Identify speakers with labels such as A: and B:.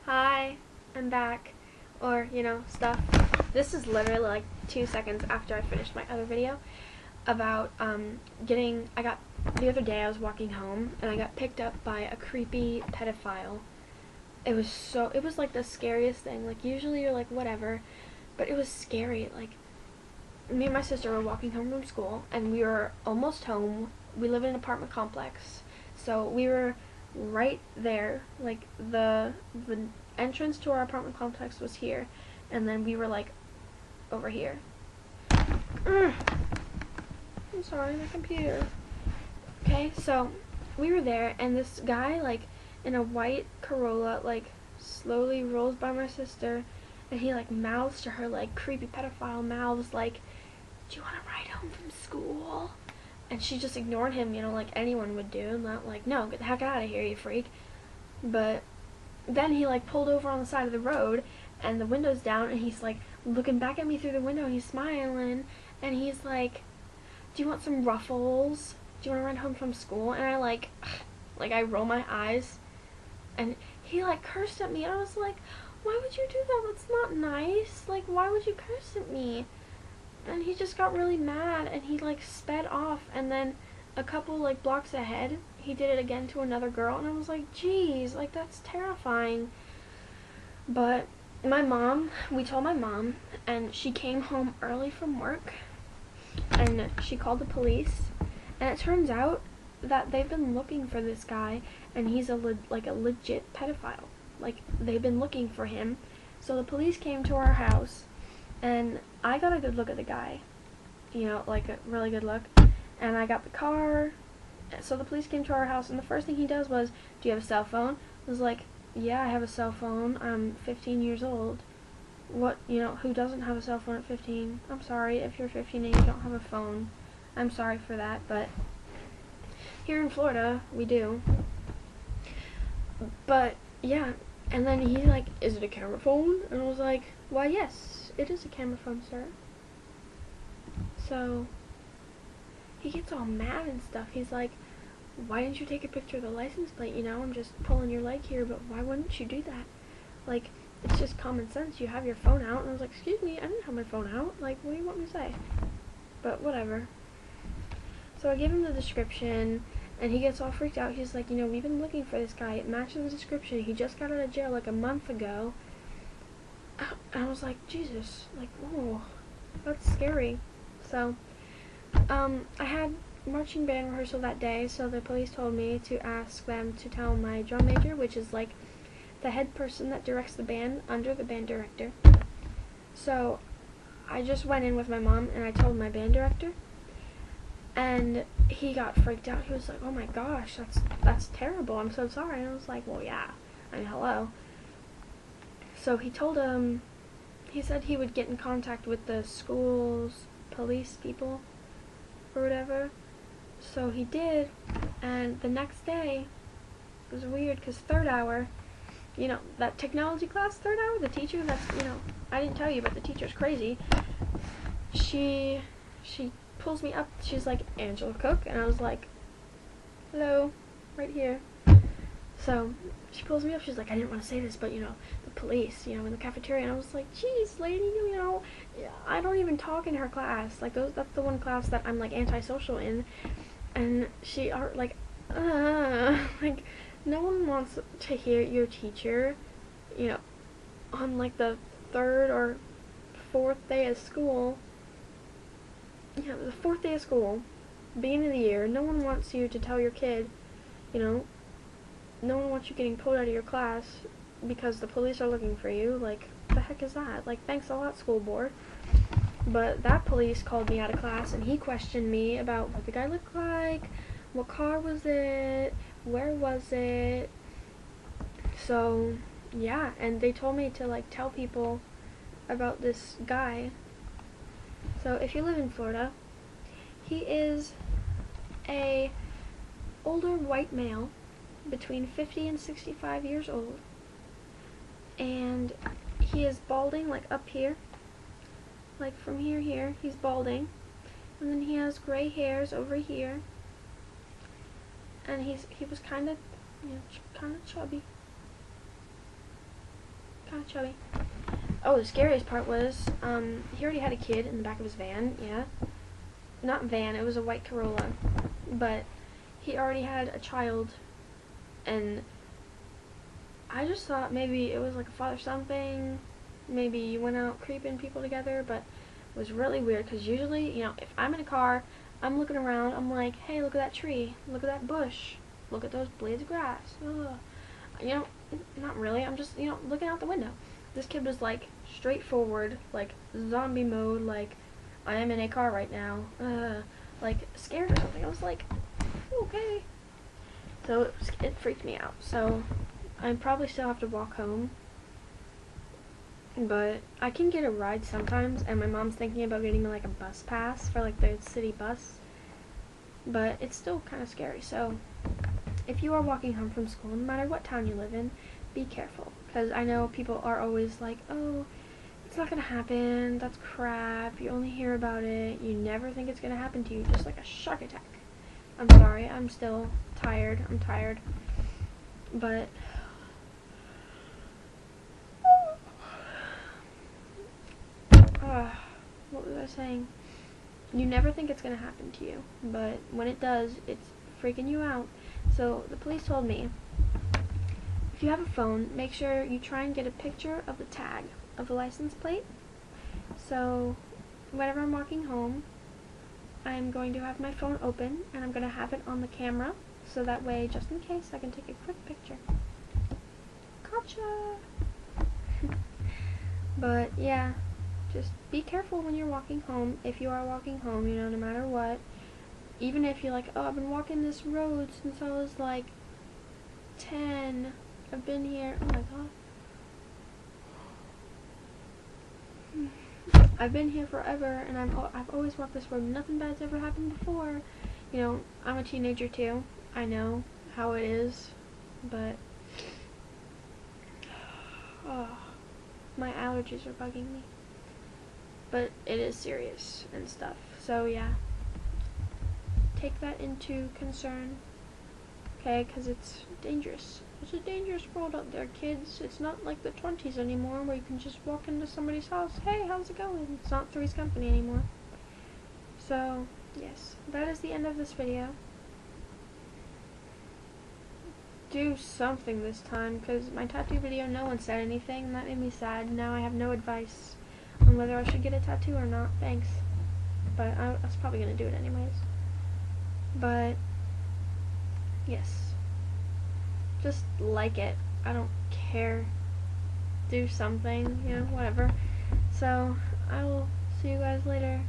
A: Hi, I'm back, or, stuff. This is literally like 2 seconds after I finished my other video about, the other day I was walking home, and I got picked up by a creepy pedophile. It was like the scariest thing. Like, usually you're like, whatever, but it was scary. Like, me and my sister were walking home from school, and we were almost home. We live in an apartment complex, so we were right there. Like, the entrance to our apartment complex was here, and then we were like over here. I'm sorry, my computer. Okay, so we were there, and this guy, like, in a white Corolla, like, slowly rolls by my sister, and he, like, mouths to her, like, creepy pedophile mouths, like, do you want to ride home from school? And she just ignored him, like anyone would do, not like, no, get the heck out of here, you freak. But then he, like, pulled over on the side of the road, and the window's down, and he's, like, looking back at me through the window, and he's smiling, and he's like, do you want some Ruffles? Do you want to run home from school? And I, like, I roll my eyes, and he, like, cursed at me, and I was like, why would you do that? That's not nice. Like, why would you curse at me? And he just got really mad, and he, like, sped off, and then a couple, like, blocks ahead, he did it again to another girl, and I was like, geez, like, that's terrifying. But we told my mom, and she came home early from work, and she called the police, and it turns out that they've been looking for this guy, and he's a legit pedophile. Like, they've been looking for him. So the police came to our house, and I got a good look at the guy, like a really good look, and I got the car. So the police came to our house, and the first thing he does was, do you have a cell phone? I was like, yeah, I have a cell phone. I'm 15 years old. What, who doesn't have a cell phone at 15? I'm sorry if you're 15 and you don't have a phone. I'm sorry for that, but here in Florida, we do. But, yeah, and then he's like, is it a camera phone? And I was like, why, yes, it is a camera phone, sir. So he gets all mad and stuff. He's like, why didn't you take a picture of the license plate? I'm just pulling your leg here, but why wouldn't you do that? Like, it's just common sense. You have your phone out. And I was like, excuse me, I didn't have my phone out. Like, what do you want me to say? But whatever. So I give him the description, and he gets all freaked out. He's like, we've been looking for this guy. It matches the description. He just got out of jail like a month ago. And I was like, Jesus, like, whoa, that's scary. So, I had marching band rehearsal that day, so the police told me to ask them to tell my drum major, which is like the head person that directs the band under the band director. So I just went in with my mom, and I told my band director, and he got freaked out. He was like, oh my gosh, that's terrible, I'm so sorry. And I was like, well, yeah, I mean, hello. So he told him, he said he would get in contact with the school's police people or whatever. So he did, and the next day, it was weird, because third hour, that technology class, third hour, the teacher that's, I didn't tell you, but the teacher's crazy. She pulls me up, she's like, Angela Cook, and I was like, hello, right here. So she pulls me up, she's like, I didn't want to say this, but, the police, in the cafeteria, and I was like, geez, lady, I don't even talk in her class. Like, that's the one class that I'm, like, antisocial in. And she are like, like, no one wants to hear your teacher, on, like, the third or fourth day of school. The fourth day of school, beginning of the year, no one wants you to tell your kid, no one wants you getting pulled out of your class because the police are looking for you. Like, the heck is that? Like, thanks a lot, school board. But that police called me out of class, and he questioned me about what the guy looked like, what car was it, where was it. So, yeah, and they told me to, like, tell people about this guy. So, if you live in Florida, he is a older white male between 50 and 65 years old, and he is balding, like, up here, like from here, he's balding, and then he has gray hairs over here, and he was kind of, kind of chubby. kind of chubby. Oh, the scariest part was, he already had a kid in the back of his van, yeah. Not van, it was a white Corolla. But he already had a child, and I just thought maybe it was like a father-son thing. Maybe you went out creeping people together, but it was really weird, because usually, you know, if I'm in a car, I'm looking around, I'm like, hey, look at that tree, look at that bush, look at those blades of grass. Ugh. You know, not really, I'm just, you know, looking out the window. This kid was like straightforward, like zombie mode, like I am in a car right now, like scared or something. I was like, okay. So it freaked me out. So I probably still have to walk home, but I can get a ride sometimes, and my mom's thinking about getting me like a bus pass for like the city bus, but it's still kind of scary. So if you are walking home from school, no matter what town you live in, be careful, because I know people are always like, oh, it's not gonna happen, that's crap, you only hear about it, you never think it's gonna happen to you, just like a shark attack. I'm sorry, I'm still tired, I'm tired, but what was I saying? You never think it's gonna happen to you, but when it does, it's freaking you out. So the police told me, if you have a phone, make sure you try and get a picture of the tag of the license plate. So whenever I'm walking home, I'm going to have my phone open, and I'm going to have it on the camera, so that way, just in case, I can take a quick picture. Gotcha! But yeah, just be careful when you're walking home. If you are walking home, you know, no matter what, even if you're like, oh, I've been walking this road since I was like 10, I've been here, oh my god, I've been here forever, and I've always walked this road, nothing bad's ever happened before. You know, I'm a teenager too, I know how it is, but oh, my allergies are bugging me, but it is serious and stuff, so yeah, take that into concern, okay, because it's dangerous. It's a dangerous world out there, kids. It's not like the 20s anymore, where you can just walk into somebody's house, hey, how's it going? It's not Three's Company anymore. So, yes, that is the end of this video. Do something this time, because my tattoo video, no one said anything, and that made me sad. Now I have no advice on whether I should get a tattoo or not. Thanks. But I was probably going to do it anyways. But, yes. Just like it. I don't care. Do something, you know, whatever. So, I will see you guys later.